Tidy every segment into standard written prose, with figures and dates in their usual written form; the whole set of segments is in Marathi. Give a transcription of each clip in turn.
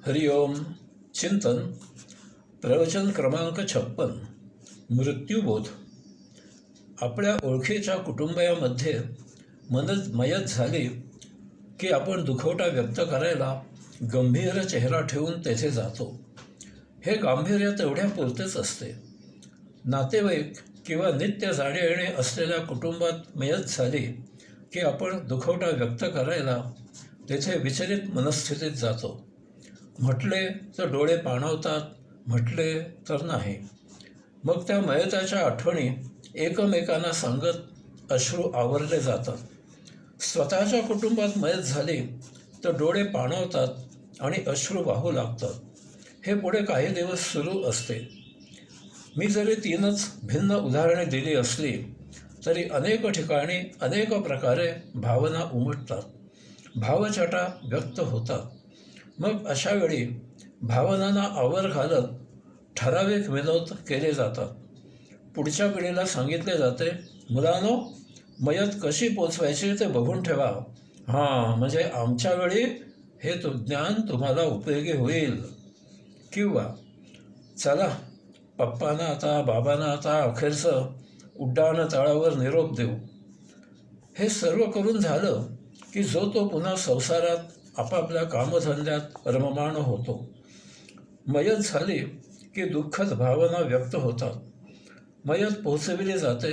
हरिओम. चिंतन. प्रवचन क्रमांक 56. मृत्यूबोध. आपल्या ओळखीच्या कुटुंबामध्ये मयत झाली की आपण दुखवटा व्यक्त करायला गंभीर चेहरा ठेवून तेथे जातो. हे गांभीर्य तेवढ्या पुरतेच असते. नातेवाईक किंवा नित्य जाणे येणे असलेल्या कुटुंबात मयत झाली की आपण दुखवटा व्यक्त करायला तेथे विचलित मनस्थितीत जातो. म्हटले तर डोळे पाणावतात, म्हटले तर नाही. मग त्या मयताच्या आठवणी एकमेकांना सांगत अश्रू आवरले जातात. स्वतःच्या कुटुंबात मयत झाली तर डोळे पाणावतात आणि अश्रू वाहू लागतात. हे पुढे काही दिवस सुरू असते. मी जरी 3च भिन्न उदाहरणे दिली असली तरी अनेक ठिकाणी अनेक प्रकारे भावना उमटतात, भावछटा व्यक्त होतात. मग अशा वेळी भावनांना आवर घालत ठराविक विनोद केले जातात. पुढच्या पिढीला सांगितले जाते, मुलांनो, मयत कशी पोचवायची ते बघून ठेवा. म्हणजे आमच्या वेळी हे ज्ञान तुम्हाला उपयोगी होईल. किंवा चला, पप्पांना आता, बाबांना आता अखेरचं उड्डाण तळावर निरोप देऊ. हे सर्व करून झालं की जो तो पुन्हा संसारात आपापल्या कामधंद्यात रममाण होतो. मयत झाली की दुःखद भावना व्यक्त होतात. मयत पोचविली जाते.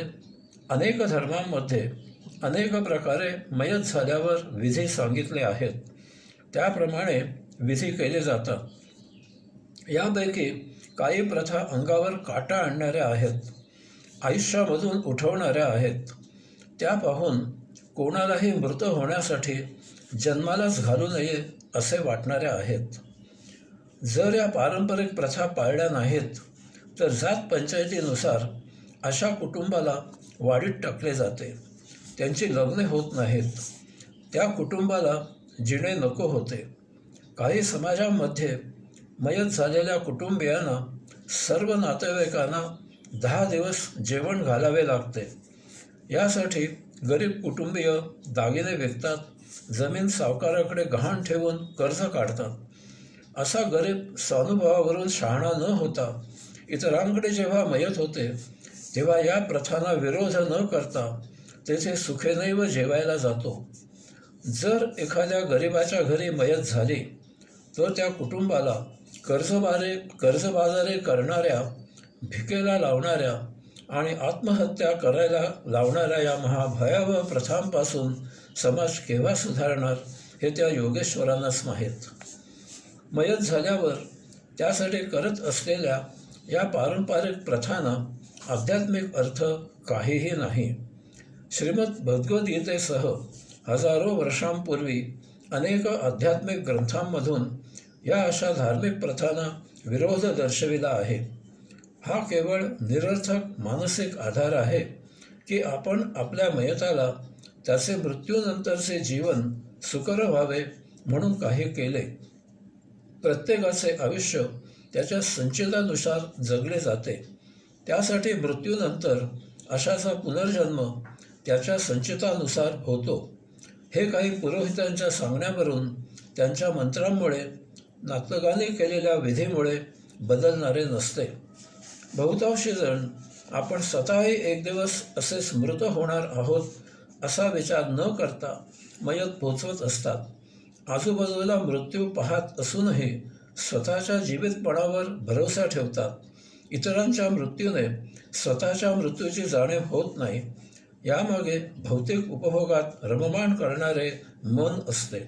अनेक धर्मांमध्ये अनेक प्रकारे मयत झाल्यावर विधी सांगितले आहेत. त्याप्रमाणे विधी केले जातात. यापैकी काही प्रथा अंगावर काटा आणणाऱ्या आहेत, आयुष्यामधून उठवणाऱ्या आहेत. त्या पाहून कोणालाही मृत होण्यासाठी जन्मालाच घालू नये असे वाटणाऱ्या आहेत. जर या पारंपरिक प्रथा पाळल्या नाहीत तर जात पंचायतीनुसार अशा कुटुंबाला वाडीत टाकले जाते. त्यांची लग्ने होत नाहीत. त्या कुटुंबाला जिणे नको होते. काही समाजांमध्ये मयत झालेल्या कुटुंबियांना सर्व नातेवाईकांना 10 दिवस जेवण घालावे लागते. यासाठी गरीब कुटुंबीय दागिने विकतात, जमीन सावकाराकडे गहाण ठेवून कर्ज काढतात. असा गरीब स्वानुभवावरून शहाणा न होता इतरांकडे जेव्हा मयत होते तेव्हा या प्रथांना विरोध न करता तेथे सुखेनैव जेवायला जातो. जर एखाद्या गरिबाच्या घरी मयत झाली तर त्या कुटुंबाला कर्जबाजारी करणाऱ्या, भिकेला लावणाऱ्या आणि आत्महत्या करायला लावणाऱ्या या महाभयावह प्रथांपासून समाज केव्हा सुधारणार हे त्या योगेश्वरांनाच माहीत. मयत झाल्यावर त्यासाठी करत असलेल्या या पारंपरिक प्रथांना आध्यात्मिक अर्थ काहीही नाही. श्रीमद भगवद्गीतेसह हजारो वर्षांपूर्वी अनेक आध्यात्मिक ग्रंथांमधून या अशा धार्मिक प्रथांना विरोध दर्शविला आहे. हा केवळ निरर्थक मानसिक आधार आहे की आपण आपल्या मयताला त्याचे मृत्यूनंतरचे जीवन सुकर व्हावे म्हणून काही केले. प्रत्येकाचे आयुष्य त्याच्या संचितानुसार जगले जाते. त्यासाठी मृत्यूनंतर अशाचा पुनर्जन्म त्याच्या संचितानुसार होतो. हे काही पुरोहितांच्या सांगण्यावरून, त्यांच्या मंत्रांमुळे, नातलगाने केलेल्या विधीमुळे बदलणारे नसते. बहुतांशी जण आपण स्वतःही एक दिवस असेच मृत होणार आहोत असा विचार न करता मयत पोचवत असतात. आजूबाजूला मृत्यू पाहत असूनही स्वतःच्या जीवितपणावर भरोसा ठेवतात. इतरांच्या मृत्यूने स्वतःच्या मृत्यूची जाणीव होत नाही. यामागे भौतिक उपभोगात रममाण करणारे मन असते.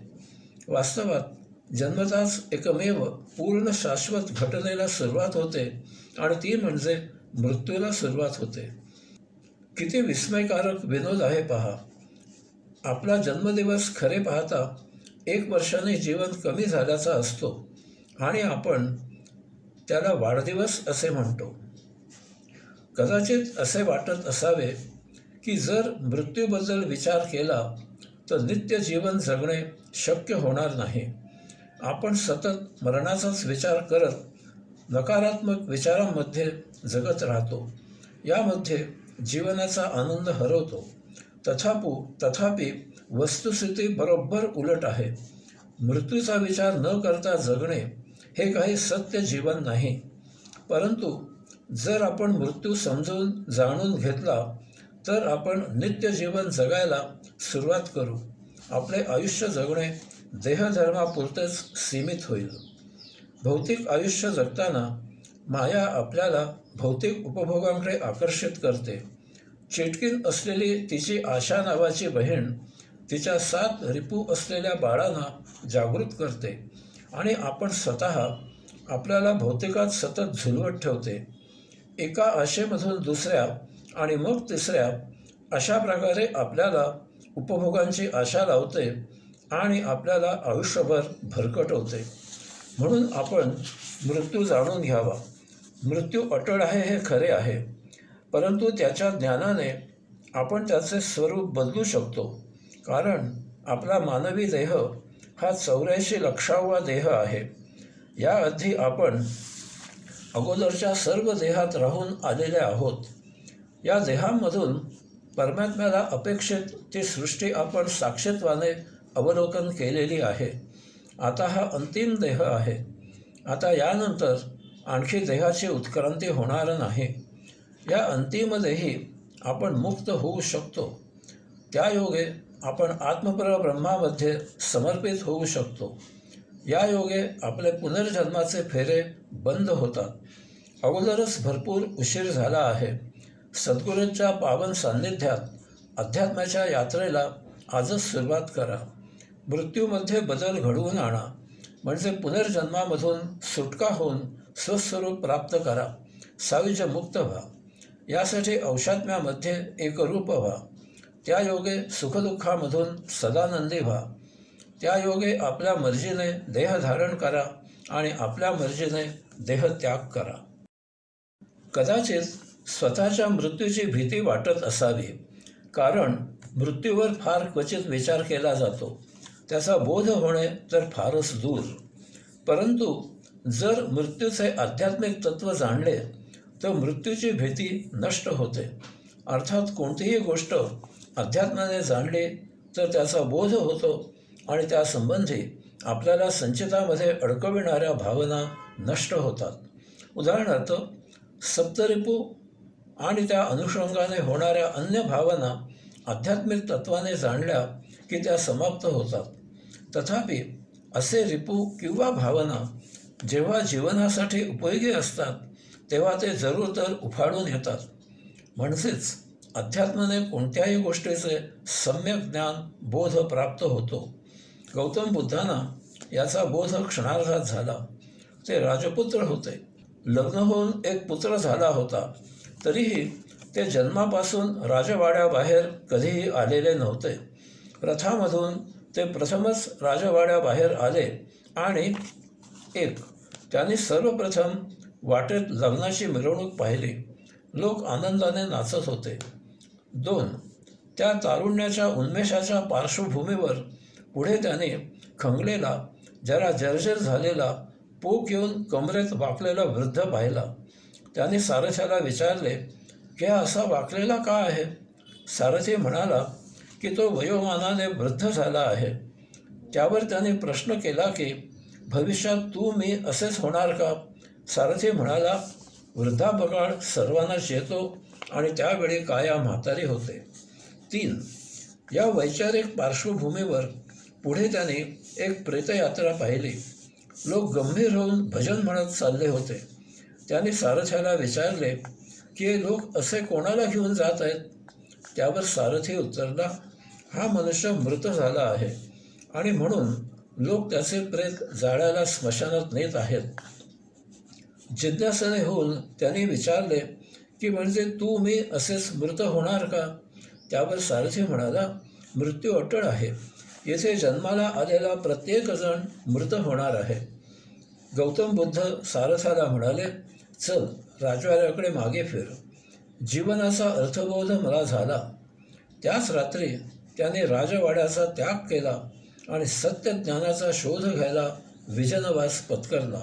वास्तवात जन्मताच एकमेव पूर्ण शाश्वत घटनेला सुरुवात होते आणि ती म्हणजे मृत्यूला सुरुवात होते. किती विस्मयकारक विनोद आहे पहा. आपला जन्मदिवस खरे पाहता 1 वर्षाने जीवन कमी झाल्याचा असतो आणि आपण त्याला वाढदिवस असे म्हणतो. कदाचित असे वाटत असावे की जर मृत्यूबद्दल विचार केला तर नित्य जीवन जगणे शक्य होणार नाही. आपण सतत मरणाचाच विचार करत नकारात्मक विचारांमध्ये जगत राहतो. यामध्ये जीवनाचा आनंद हरवतो. तथापि वस्तुस्थिती बरोबर उलट आहे. मृत्यूचा विचार न करता जगणे हे काही सत्य जीवन नाही. परंतु जर आपण मृत्यू समजून जाणून घेतला तर आपण नित्य जीवन जगायला सुरुवात करू. आपले आयुष्य जगणे देहधर्मापुरतेच सीमित होईल. भौतिक आयुष्य जगताना माया आपल्याला भौतिक उपभोगांकडे आकर्षित करते. चिटकीन असलेली तिची आशा नावाची बहीण तिच्या 7 रिपू असलेल्या बाळांना जागृत करते आणि आपण स्वतः आपल्याला भौतिकात सतत झुलवत ठेवते. एका आशेमधून दुसऱ्या आणि मग तिसऱ्या अशा प्रकारे आपल्याला उपभोगांची आशा लावते आणि आपल्याला आयुष्यभर भरकटवते. म्हणून आपण मृत्यू जाणून घ्यावा. मृत्यू अटळ आहे हे खरे आहे, परंतु त्याच्या ज्ञानाने आपण त्याचे स्वरूप बदलू शकतो. कारण आपला मानवी देह हा 84 लक्षावा देह आहे. याआधी आपण अगोदरच्या सर्व देहात राहून आलेले आहोत. या देहांमधून परमात्म्याला अपेक्षित ती सृष्टी आपण साक्षीत्वाने अवलोकन केलेली आहे. आता हा अंतिम देह आहे. आता यानंतर आणखी देहाची उत्क्रांती होणार नाही. या अंतिम देही आपण मुक्त होऊ शकतो. त्यायोगे आपण आत्मपरब्रह्मामध्ये समर्पित होऊ शकतो. या योगे आपले पुनर्जन्माचे फेरे बंद होतात. अगोदरच भरपूर उशीर झाला आहे. सद्गुरूंच्या पावन सान्निध्यात अध्यात्माच्या यात्रेला आजच सुरुवात करा. मृत्यूमध्ये बदल घडवून आणा, म्हणजे पुनर्जन्मामधून सुटका होऊन स्वस्वरूप प्राप्त करा. सायुज्य मुक्त व्हा. यासाठी औषात्म्यामध्ये एकरूप व्हा. त्यायोगे सुखदुःखामधून सदानंदी व्हा. त्यायोगे आपल्या मर्जीने देह धारण करा आणि आपल्या मर्जीने देह त्याग करा. कदाचित स्वतःच्या मृत्यूची भीती वाटत असावी, कारण मृत्यूवर फार क्वचित विचार केला जातो. त्याचा बोध होणे तर फारच दूर. परंतु जर मृत्यूचे आध्यात्मिक तत्त्व जाणले तर मृत्यूची भीती नष्ट होते. अर्थात कोणतीही गोष्ट अध्यात्माने जाणली तर त्याचा बोध होतो आणि त्यासंबंधी आपल्याला संचितामध्ये अडकविणाऱ्या भावना नष्ट होतात. उदाहरणार्थ, सप्तरिपू आणि त्या अनुषंगाने होणाऱ्या अन्य भावना आध्यात्मिक तत्वाने जाणल्या की त्या समाप्त होतात. तथापि असे रिपू किंवा भावना जेव्हा जीवनासाठी उपयोगी असतात तेव्हा ते जरूर तर उफाळून येतात. म्हणजेच अध्यात्माने कोणत्याही गोष्टीचे सम्यक ज्ञान बोध प्राप्त होतो. गौतम बुद्धांना याचा बोध क्षणार्धात झाला. ते राजपुत्र होते. लग्न होऊन एक पुत्र झाला होता, तरीही ते जन्मापासून राजवाड्याबाहेर कधीही आलेले नव्हते. रथामधून ते प्रथमच राजवाड्याबाहेर आले आणि त्यांनी सर्वप्रथम वाटेत लग्नाची मिरवणूक पाहिली. लोक आनंदाने नाचत होते. 2. त्या तारुण्याच्या उन्मेषाच्या पार्श्वभूमीवर पुढे त्याने खंगलेला, जरा जर्जर झालेला, पोक येऊन कमरेत वाकलेला वृद्ध पाहिला. त्याने सारथ्याला विचारले की हा असा वाकलेला का आहे? सारथी म्हणाला की तो वयोमानाने वृद्ध झाला आहे. त्यावर त्याने प्रश्न केला की भविष्यात तू मी असेच होणार का? सारथी म्हणाला, वृद्धापकाळ सर्वांनाच येतो आणि त्यावेळी काया म्हातारी होते. 3. या वैचारिक पार्श्वभूमीवर पुढे त्याने एक प्रेतयात्रा पाहिली. लोक गंभीर होऊन भजन म्हणत चालले होते. त्याने सारथ्याला विचारले की हे लोक असे कोणाला घेऊन जात आहेत? त्यावर सारथी उत्तरला, हा मनुष्य मृत झाला आहे आणि म्हणून लोक त्याचे प्रेत जाळायला स्मशानात नेत आहेत. जिज्ञासेने होऊन त्यांनी विचारले की म्हणजे तू मी असेच मृत होणार का? त्यावर सारथी म्हणाला, मृत्यू अटळ आहे. येथे जन्माला आलेला प्रत्येक जण मृत होणार आहे. गौतम बुद्ध सारथ्याला म्हणाले, चल राजवाड्याकडे मागे फिर. जीवनाचा अर्थबोध मला झाला. त्याच रात्री त्याने राजवाड्याचा त्याग केला आणि सत्यज्ञानाचा शोध घ्यायला विजनवास पत्करला.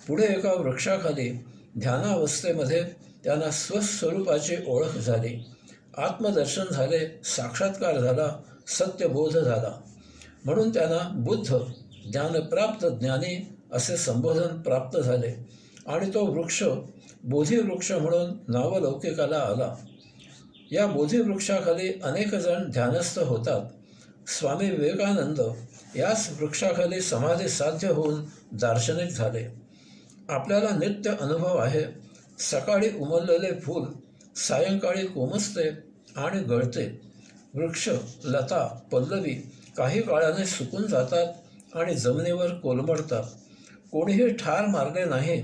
पुढे एका वृक्षाखाली ध्यानावस्थेमध्ये त्यांना स्वस्वरूपाची ओळख झाली. आत्मदर्शन झाले, साक्षात्कार झाला, सत्यबोध झाला. म्हणून त्यांना बुद्ध, ज्ञानप्राप्त ज्ञानी असे संबोधन प्राप्त झाले आणि तो वृक्ष बोधिवृक्ष म्हणून नावलौकिकाला आला. या बोधिवृक्षाखाली अनेक जण ध्यानस्थ होतात. स्वामी विवेकानंद याच वृक्षाखाली समाधी साध्य होऊन दार्शनिक झाले. आपल्याला नित्य अनुभव आहे. सकाळी उमललेले फूल सायंकाळी कोमसते आणि गळते. वृक्ष, लता, पल्लवी काही काळाने सुकून जातात आणि जमिनीवर कोलमडतात. कोणीही ठार मारले नाही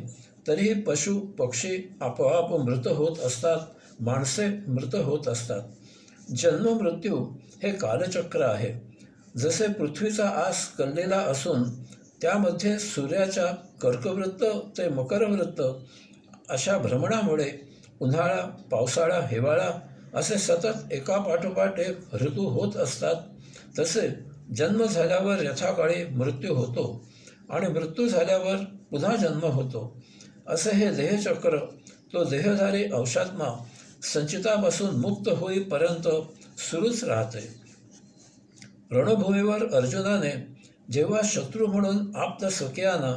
तरीही पशु पक्षी आपोआप मृत होत असतात. माणसे मृत होत असतात. जन्म मृत्यू हे कालचक्र आहे. जसे पृथ्वीचा आस कललेला असून त्यामध्ये सूर्याच्या कर्कवृत्त ते मकरवृत्त अशा भ्रमणामुळे उन्हाळा, पावसाळा, हिवाळा असे सतत एकापाठोपाठ एक ऋतू होत असतात, तसे जन्म झाल्यावर यथाकाळी मृत्यू होतो आणि मृत्यू झाल्यावर पुन्हा जन्म होतो. असे हे देहचक्र तो देहधारी अंशात्मा संचितापासून मुक्त होईपर्यंत सुरूच राहते. रणभूमीवर अर्जुनाने जेव्हा शत्रू म्हणून आप्त स्वकीयांना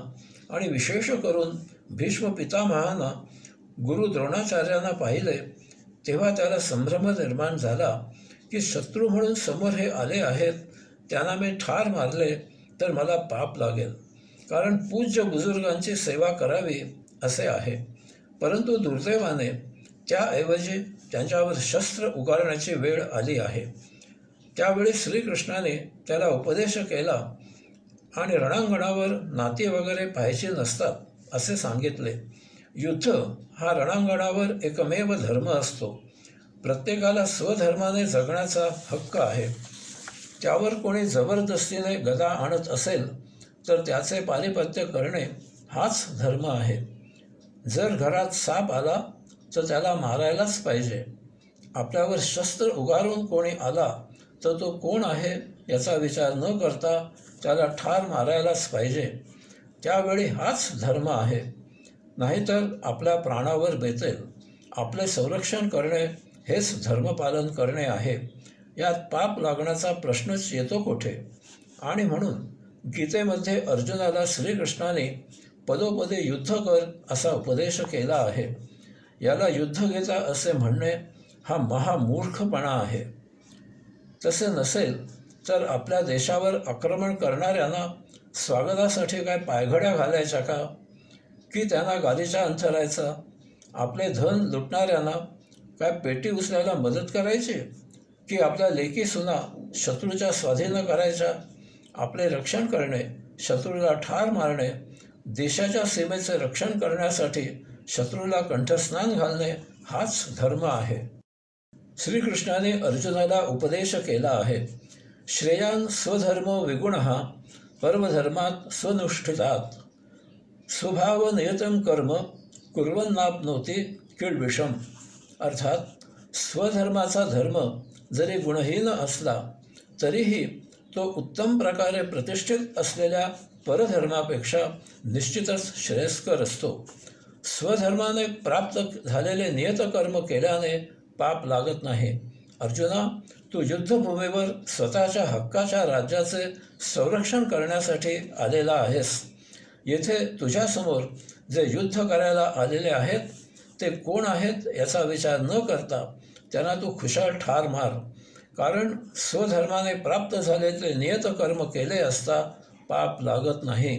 आणि विशेष करून भीष्म पितामहांना गुरु द्रोणाचार्यांना पाहिले तेव्हा त्याला संभ्रम निर्माण झाला की शत्रू म्हणून समोर हे आले आहेत, त्यांना मी ठार मारले तर मला पाप लागेल, कारण पूज्य बुजुर्गांची सेवा करावी असे आहे. परंतु दुर्दैवाने त्याऐवजी त्यांच्यावर शस्त्र उगारण्याची वेळ आली आहे. त्यावेळी श्रीकृष्णाने त्याला उपदेश केला आणि रणांगणावर नाती वगैरे पाहायची नसतात असे सांगितले. युद्ध हा रणांगणावर एकमेव धर्म असतो. प्रत्येकाला स्वधर्माने जगण्याचा हक्क आहे. त्यावर कोणी जबरदस्तीने गदा आणत असेल तर त्याचे पारिपत्य करणे हाच धर्म आहे. जर घरात साप आला तर त्याला मारायलाच पाहिजे. आपल्यावर शस्त्र उगारून कोणी आला तर तो कोण आहे याचा विचार न करता त्याला ठार मारायलाच पाहिजे. त्यावेळी हाच धर्म आहे. नाहीतर आपल्या प्राणावर बेतेल. आपले संरक्षण करणे हेच धर्मपालन करणे आहे. यात पाप लागण्याचा प्रश्नच येतो कोठे. आणि म्हणून गीतेमध्ये अर्जुनाला श्रीकृष्णाने पदोपदी युद्ध कर असा उपदेश केला आहे. याला युद्धगीता असे म्हणणे हा महामूर्खपणा आहे. तसे नसेल तर आपल्या देशावर आक्रमण करणाऱ्यांना स्वागतासाठी काय पायघड्या घालायच्या का, की त्यांना गादीच्या अंथरायचा? आपले धन लुटणाऱ्यांना काय पेटी उचलायला मदत करायची, की आपल्या लेकी सुना शत्रूच्या स्वाधीन करायच्या? आपले रक्षण करणे, शत्रूला ठार मारणे, देशाच्या सीमेचे रक्षण करण्यासाठी शत्रूला कंठस्नान घालणे हाच धर्म आहे. श्रीकृष्णाने अर्जुनाला उपदेश केला आहे. श्रेयान स्वधर्म विगुणः परमधर्मात स्वनुष्ठितात् स्वभावनियतं कर्म कुर्वन्नाप्नोति किल्बिषम. अर्थात स्वधर्माचा धर्म जरी गुणहीन असला तरीही तो उत्तम प्रकारे प्रतिष्ठित असलेल्या परधर्मापेक्षा निश्चितच श्रेयस्कर असतो. स्वधर्माने प्राप्त झालेले नियतकर्म केल्याने पाप लागत नाही. अर्जुना, तू युद्धभूमीवर स्वतःच्या हक्काच्या राज्याचे संरक्षण करण्यासाठी आलेला आहेस. येथे तुझ्यासमोर जे युद्ध करायला आलेले आहेत ते कोण आहेत याचा विचार न करता त्यांना तू खुशाल ठार मार. कारण स्वधर्माने प्राप्त झालेले नियतकर्म केले असता पाप लागत नाही.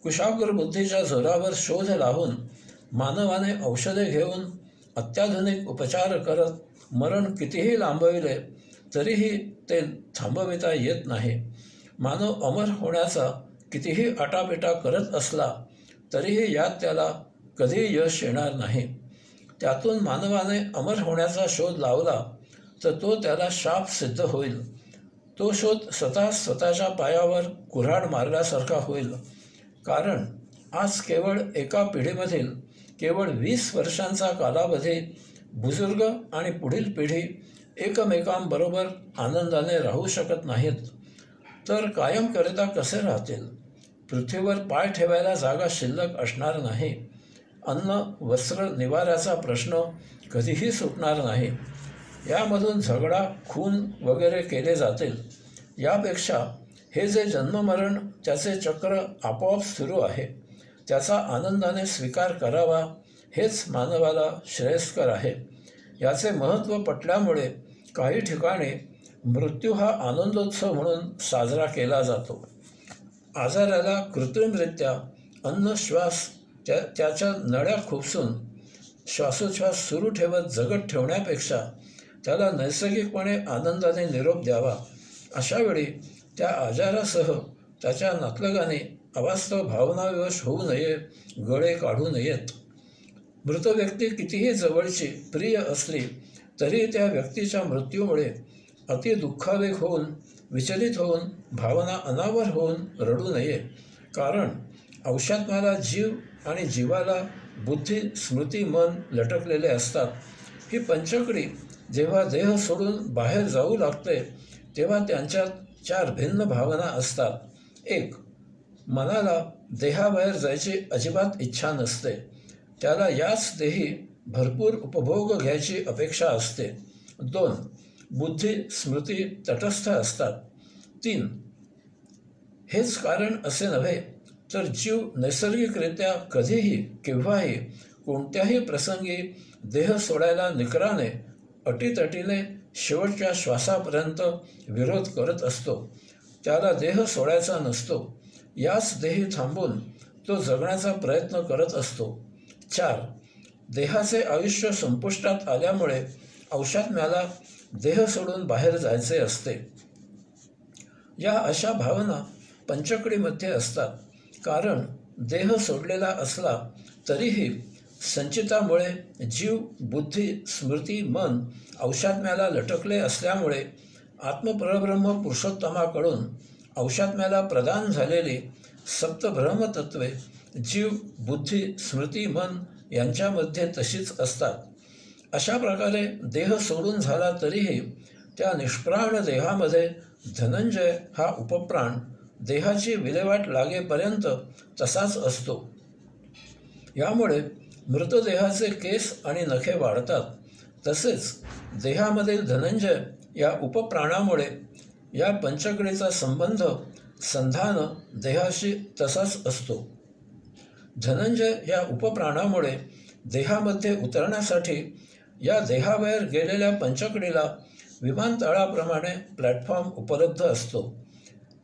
कुशाग्र बुद्धीच्या जोरावर शोध लावून मानवाने औषधे घेऊन अत्याधुनिक उपचार करत मरण कितीही लांबविले तरीही ते थांबविता येत नाही. मानव अमर होण्याचा कितीही आटापिटा करत असला तरीही यात त्याला कधी यश येणार नाही. त्यातून मानवाने अमर होण्याचा शोध लावला तर तो त्याला शाप सिद्ध होईल. तो शोध स्वतःच्या पायावर कुऱ्हाड मारल्यासारखा होईल. कारण आज केवळ एका पिढीमधील केवळ 20 वर्षांचा कालावधी बुजुर्ग आणि पुढील पिढी एकमेकांबरोबर आनंदाने राहू शकत नाहीत तर कायमकरिता कसे राहतील? पृथ्वीवर पाय ठेवायला जागा शिल्लक असणार नाही. अन्न, वस्त्र, निवाऱ्याचा प्रश्न कधीही सुटणार नाही. यामधून झगडा, खून वगैरे केले जातील. यापेक्षा हे जे जन्ममरण त्याचे चक्र आपोआप सुरू आहे, त्याचा आनंदाने स्वीकार करावा हेच मानवाला श्रेयस्कर आहे. याचे महत्त्व पटल्यामुळे काही ठिकाणी मृत्यू हा आनंदोत्सव म्हणून साजरा केला जातो. आजाराला कृत्रिमरित्या अन्न श्वास त्याच्या नळ्या खुपसून श्वासोच्छ्वास सुरू ठेवत जगत ठेवण्यापेक्षा त्याला नैसर्गिकपणे आनंदाने निरोप द्यावा. अशावेळी त्या आजारासह त्याच्या नातलगाने अवास्तव भावनाविवश होऊ नये, गळे काढू नयेत. मृत व्यक्ती कितीही जवळची, प्रिय असली तरी त्या व्यक्तीच्या मृत्यूमुळे अति दुःखावेग होऊन, विचलित होऊन, भावना अनावर होऊन रडू नये. कारण औषात्म्याला जीव आणि जीवाला बुद्धी, स्मृती, मन लटकलेले असतात. ही पंचकडी जेव्हा देह सोडून बाहेर जाऊ लागते तेव्हा त्यांच्यात 4 भिन्न भावना असतात. 1. मनाला देहाबाहेर जायची अजिबात इच्छा नसते. त्याला याच देही भरपूर उपभोग घ्यायची अपेक्षा असते. 2. बुद्धी, स्मृती तटस्थ असतात. 3. हेच कारण असे नव्हे तर जीव नैसर्गिकरित्या कधीही, केव्हाही, कोणत्याही प्रसंगी देह सोडायला निकराने, अटीतटीने शेवटच्या श्वासापर्यंत विरोध करत असतो. त्याला देह सोडायचा नसतो. याच देही थांबून तो जगण्याचा प्रयत्न करत असतो. 4. देहाचे आयुष्य संपुष्टात आल्यामुळे औषात्म्याला देह सोडून बाहेर जायचे असते. या अशा भावना पंचकडीमध्ये असतात. कारण देह सोडलेला असला तरीही संचितामुळे जीव, बुद्धी, स्मृती, मन औषात्म्याला लटकले असल्यामुळे आत्मपरब्रह्म पुरुषोत्तमाकडून औषात्म्याला प्रदान झालेली सप्तब्रह्मतत्वे जीव, बुद्धी, स्मृती, मन यांच्यामध्ये तशीच असतात. अशा प्रकारे देह सोडून झाला तरीही त्या निष्प्राण देहामध्ये धनंजय हा उपप्राण देहाची विल्हेवाट लागेपर्यंत तसाच असतो. यामुळे मृतदेहाचे केस आणि नखे वाढतात. तसेच देहामधील धनंजय या उपप्राणामुळे या पंचकडीचा संबंध, संधान देहाशी तसाच असतो. धनंजय या उपप्राणामुळे देहामध्ये उतरण्यासाठी या देहाबाहेर गेलेल्या पंचकडीला विमानतळाप्रमाणे प्लॅटफॉर्म उपलब्ध असतो.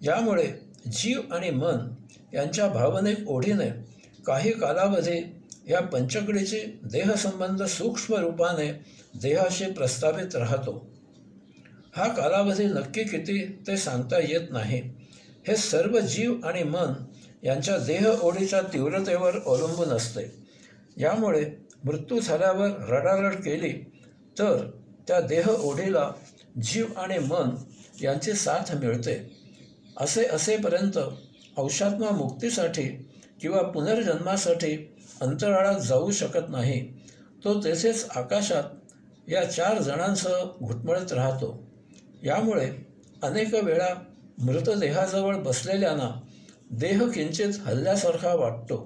यामुळे जीव आणि मन यांच्या भावनिक ओढीने काही कालावधी या पंचकडीची देहसंबंध सूक्ष्म रूपाने देहाशी प्रस्थापित राहतो. हा कालावधी नक्की किती ते सांगता येत नाही. हे सर्व जीव आणि मन यांच्या देह ओढीच्या तीव्रतेवर अवलंबून असते. यामुळे मृत्यू झाल्यावर रडारड केली तर त्या देह ओढीला जीव आणि मन यांची साथ मिळते. असे असेपर्यंत औषात्मा मुक्तीसाठी किंवा पुनर्जन्मासाठी अंतराळात जाऊ शकत नाही. तो तेथेच आकाशात या 4 जणांसह घुटमळत राहतो. यामुळे अनेक वेळा मृतदेहाजवळ बसलेल्यांना देह किंचित हलल्यासारखा वाटतो.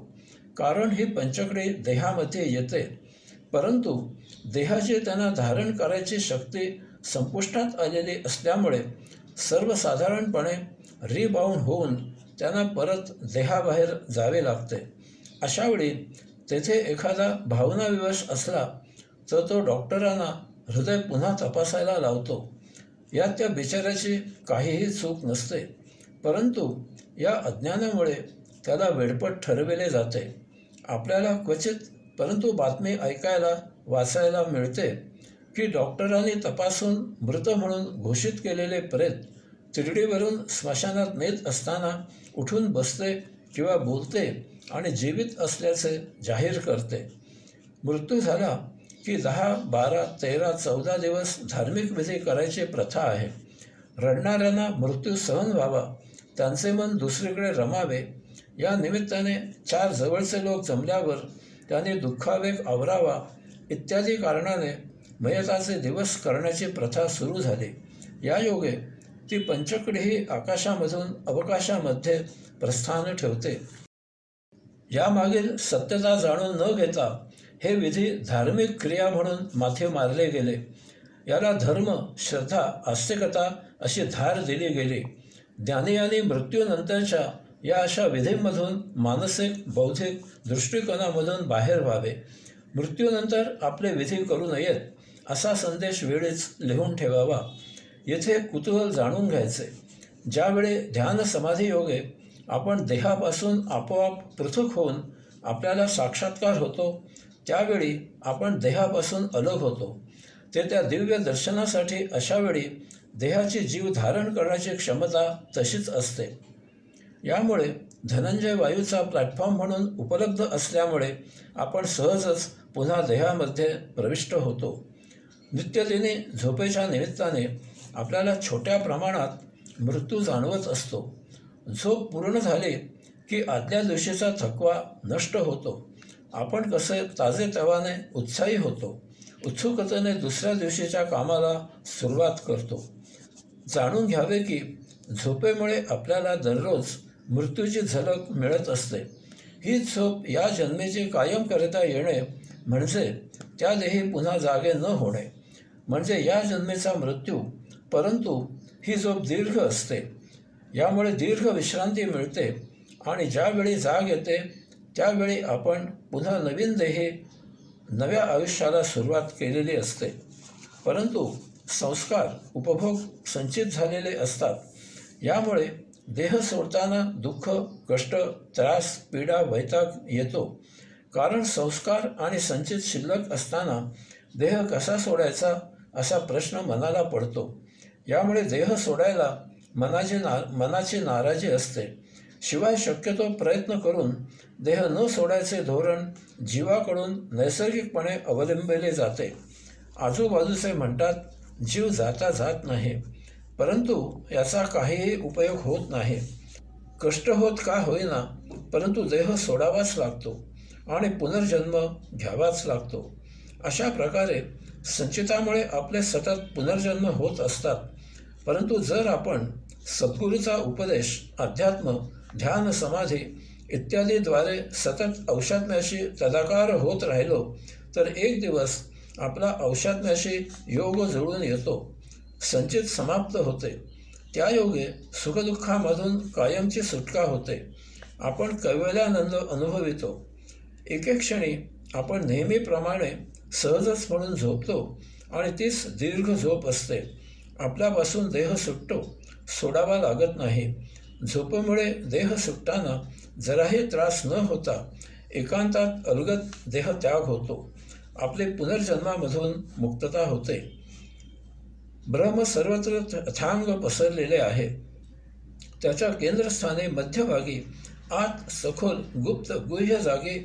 कारण ही पंचकडी देहामध्ये येते, परंतु देहाची त्यांना धारण करायची शक्ती संपुष्टात आलेली असल्यामुळे सर्वसाधारणपणे रिबाउंड होऊन त्यांना परत देहाबाहेर जावे लागते. अशावेळी तेथे एखादा भावनाविवश असला तर तो डॉक्टरांना हृदय पुन्हा तपासायला लावतो. यात त्या बिचाऱ्याची काहीही चूक नसते, परंतु या अज्ञानामुळे त्याला वेडपट ठरविले जाते. आपल्याला क्वचित परंतु बातमी ऐकायला, वाचायला मिळते की डॉक्टरांनी तपासून मृत म्हणून घोषित केलेले प्रेत तिरडीवरून स्मशानात नेत असताना उठून बसते किंवा बोलते आणि जीवित असल्याचे जाहीर करते. मृत्यू झाला की 10, 12, 13, 14 दिवस धार्मिक विधी करायची प्रथा आहे. रडणाऱ्यांना मृत्यू सहन व्हावा, त्यांचे मन दुसरीकडे रमावे या निमित्ताने 4 जवळचे लोक जमल्यावर त्यांनी दुःखावेग आवरावा इत्यादी कारणाने मयताचे दिवस करण्याची प्रथा सुरू झाली. या योगे ती पंचकडीही आकाशामधून अवकाशामध्ये प्रस्थान ठेवते. यामागील सत्यता जाणून न घेता हे विधी धार्मिक क्रिया म्हणून माथे मारले गेले. याला धर्म, श्रद्धा, आस्तिकता अशी धार दिली गेली. ज्ञानियांनी मृत्यूनंतरच्या या अशा विधींमधून मानसिक बौद्धिक दृष्टिकोनामधून बाहेर व्हावे. मृत्यूनंतर आपले विधी करू नयेत असा संदेश वेळीच लिहून ठेवावा. येथे कुतूहल जाणून घ्यायचे. ज्यावेळी ध्यान समाधी योगे आपण देहापासून आपोआप पृथक होऊन आपल्याला साक्षात्कार होतो, त्यावेळी आपण देहापासून अलग होतो. ते त्या दिव्य दर्शनासाठी अशावेळी देहाची जीव धारण करण्याची क्षमता तशीच असते. यामुळे धनंजय वायूचा प्लॅटफॉर्म म्हणून उपलब्ध असल्यामुळे आपण सहजच पुन्हा देहामध्ये प्रविष्ट होतो. नित्यदिनी झोपेच्या निमित्ताने आपल्याला छोट्या प्रमाणात मृत्यू जाणवत असतो. झोप पूर्ण झाली की आदल्या दिवशीचा थकवा नष्ट होतो. आपण कसे ताजेतवाने उत्साही होतो. उत्सुकतेने दुसऱ्या दिवशीच्या कामाला सुरुवात करतो. जाणून घ्यावे की झोपेमुळे आपल्याला दररोज मृत्यूची झलक मिळत असते. ही झोप या जन्मेची कायमकरिता येणे म्हणजे त्या देही पुन्हा जागे न होणे म्हणजे या जन्मेचा मृत्यू. परंतु ही झोप दीर्घ असते. यामुळे दीर्घ विश्रांती मिळते आणि ज्यावेळी जाग येते त्यावेळी आपण पुन्हा नवीन देही नव्या आयुष्याला सुरुवात केलेली असते. परंतु संस्कार उपभोग संचित झालेले असतात. यामुळे देह सोडताना दुःख कष्ट त्रास पीडा वैताग येतो. कारण संस्कार आणि संचित शिल्लक असताना देह कसा सोडायचा असा प्रश्न मनाला पडतो. यामुळे देह सोडायला मनाची नाराजी असते. शिवाय शक्यतो प्रयत्न करून देह न सोडायचे धोरण जीवाकडून नैसर्गिकपणे अवलंबिले जाते. आजूबाजूचे म्हणतात जीव जाता जात नाही, परंतु याचा काहीही उपयोग होत नाही. कष्ट होत का होईना, परंतु देह सोडावाच लागतो आणि पुनर्जन्म घ्यावाच लागतो. अशा प्रकारे संचितामुळे आपले सतत पुनर्जन्म होत असतात. परंतु जर आपण सद्गुरूचा उपदेश अध्यात्म ध्यान समाधी इत्यादीद्वारे सतत औषात्म्याशी तदाकार होत राहिलो तर एक दिवस आपला औषात्म्याशी योग जुळून येतो. संचित समाप्त होते. त्या योगे सुखदुःखामधून कायमची सुटका होते. आपण कैवल्यानंद अनुभवितो. एके क्षणी आपण नेहमीप्रमाणे सहजच म्हणून झोपतो आणि तीच दीर्घ झोप असते. आपल्यापासून देह सुटतो, सोडावा लागत नाही. झोपेमुळे देह सुटताना जराही त्रास न होता एकांतात अलगद देह त्याग होतो. आपले पुनर्जन्मामधून मुक्तता होते. ब्रह्म सर्वत्र अथांग पसरलेले आहे. त्याच्या केंद्रस्थानी मध्यभागी आत सखोल गुप्त गुह्य जागी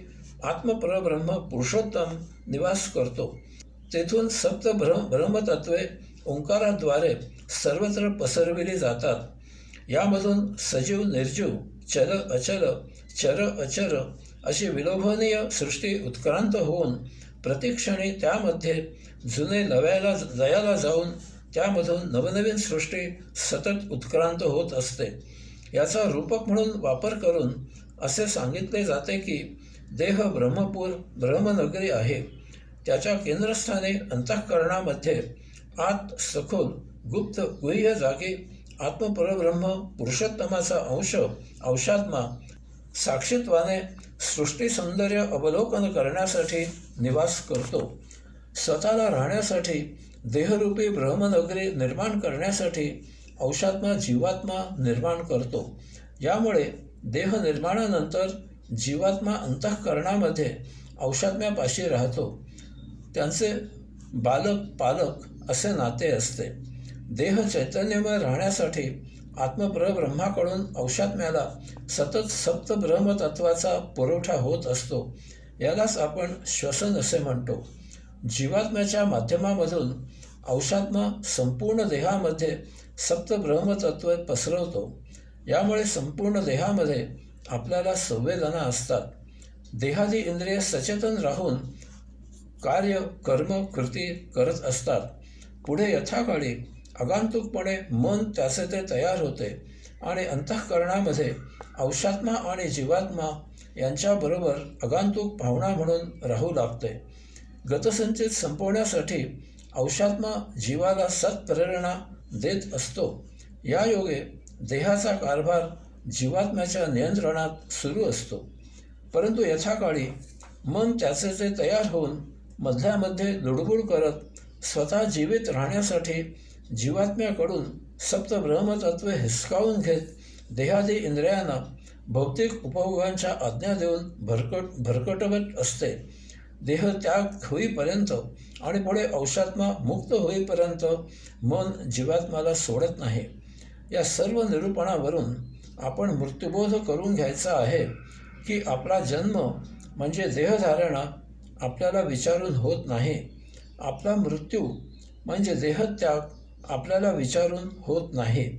आत्मपरब्रह्म पुरुषोत्तम निवास करतो. तेथून सप्त ब्रह्मतत्वे ओंकाराद्वारे सर्वत्र पसरविली जातात. यामधून सजीव निर्जीव चल अचल चर अचर अशी विलोभनीय सृष्टी उत्क्रांत होऊन प्रतिक्षणी त्यामध्ये जुने लयाला जाऊन त्यामधून नवनवीन सृष्टी सतत उत्क्रांत होत असते. याचा रूपक म्हणून वापर करून असे सांगितले जाते की देह ब्रह्मपूर ब्रह्मनगरी आहे. त्याच्या केंद्रस्थानी अंतःकरणामध्ये आत सखोल गुप्त गुह्य जागी आत्मपरब्रह्म पुरुषोत्तमाचा अंश अंशात्मा साक्षीत्वाने सृष्टी सौंदर्य अवलोकन करण्यासाठी निवास करतो. स्वतःला राहण्यासाठी देहरूपी ब्रह्मनगरी निर्माण करण्यासाठी अंशात्मा जीवात्मा निर्माण करतो. यामुळे देह निर्माणानंतर जीवात्मा अंतःकरणामध्ये अंशात्म्यापाशी राहतो. त्यांचे बालक पालक असे नाते असते. देह चैतन्यमय राहण्यासाठी आत्मपरब्रह्माकडून अंशात्म्याला सतत सप्त ब्रह्मतत्वाचा पुरवठा होत असतो. यालाच आपण श्वसन असे म्हणतो. जीवात्म्याच्या माध्यमामधून अंशात्मा संपूर्ण देहामध्ये सप्त ब्रह्मतत्व पसरवतो. यामुळे संपूर्ण देहामध्ये आपल्याला संवेदना असतात. देहादी इंद्रिय सचेतन राहून कार्य कर्म कृती करत असतात. पुढे यथाकाळी आगंतुकपणे मन त्याचे ते तयार होते आणि अंतःकरणामध्ये अंशात्मा आणि जीवात्मा यांच्याबरोबर आगंतुक भावना म्हणून राहू लागते. गतसंचित संपवण्यासाठी अंशात्मा जीवाला सत्प्रेरणा देत असतो. या योगे देहाचा कारभार जीवात्म्याच्या नियंत्रणात सुरू असतो, परंतु यथाकाळी मन त्याचे ते तयार होऊन मधल्यामध्ये लुडबुड करत स्वतः जीवित राहण्यासाठी जीवात्म्याकडून सप्तब्रह्मतत्वे हिसकावून घेत देहादी इंद्रियांना भौतिक उपभोगांच्या आज्ञा देऊन भरकटवत असते. देह त्याग होईपर्यंत आणि पुढे औषात्मा मुक्त होईपर्यंत मन जीवात्म्याला सोडत नाही. या सर्व निरूपणावरून आपण मृत्यूबोध करून घ्यायचा आहे की आपला जन्म म्हणजे देहधारणा आपल्याला विचारून होत नाही. आपला मृत्यू म्हणजे देहत्याग आपल्याला विचारून होत नाही.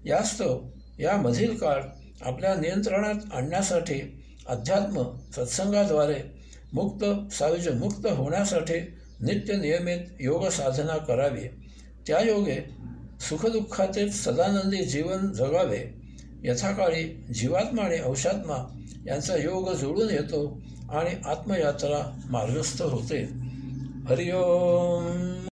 यास्तव यामधील काळ आपल्या नियंत्रणात आणण्यासाठी अध्यात्म सत्संगाद्वारे मुक्त सायुज्य मुक्त होण्यासाठी नित्य नियमित योग साधना करावी. त्या योगे सुखदुःखातील सदानंदी जीवन जगावे. यथाकाळी जीवात्मा आणि औषात्मा यांचा योग जुळून येतो आणि आत्मयात्रा मार्गस्थ होते. हरिओम.